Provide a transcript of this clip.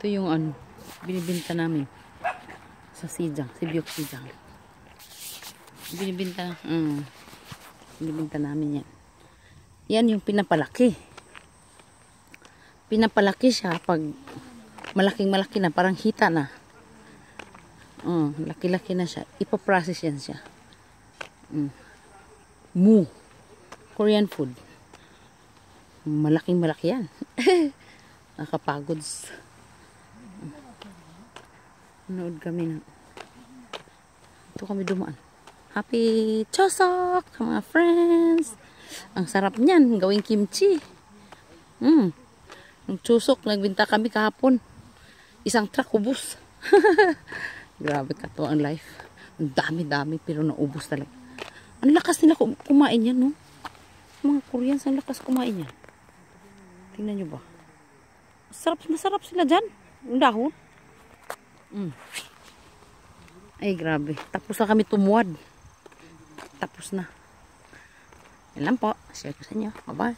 Ito yung ano, binibenta namin sa Sijang, si Biok Sijang. Binibenta namin yan. Yan yung pinapalaki. Pinapalaki siya pag malaking-malaki na, parang hita na. Laki-laki na siya. Ipaprocess yan siya. Moo. Korean food. Malaking-malaki yan. Nakapagod. Nood kami na. Ito kami dumaan. Happy Chuseok, mga friends. Ang sarap niyan, gawing kimchi. Nung Chuseok, nagbinta kami kahapon. Isang truck, ubos. Grabe ka to ang life. Ang dami-dami, pero naubos talaga. Ang lakas nila kumain yan, no? Mga Koreans, ang lakas kumain yan. Tingnan nyo ba? Masarap sila dyan. Ang dahon. Ay, grabe. Tapos na kami tumuwad. Tapos na. Yan lang po. Share ko sa inyo. Bye-bye.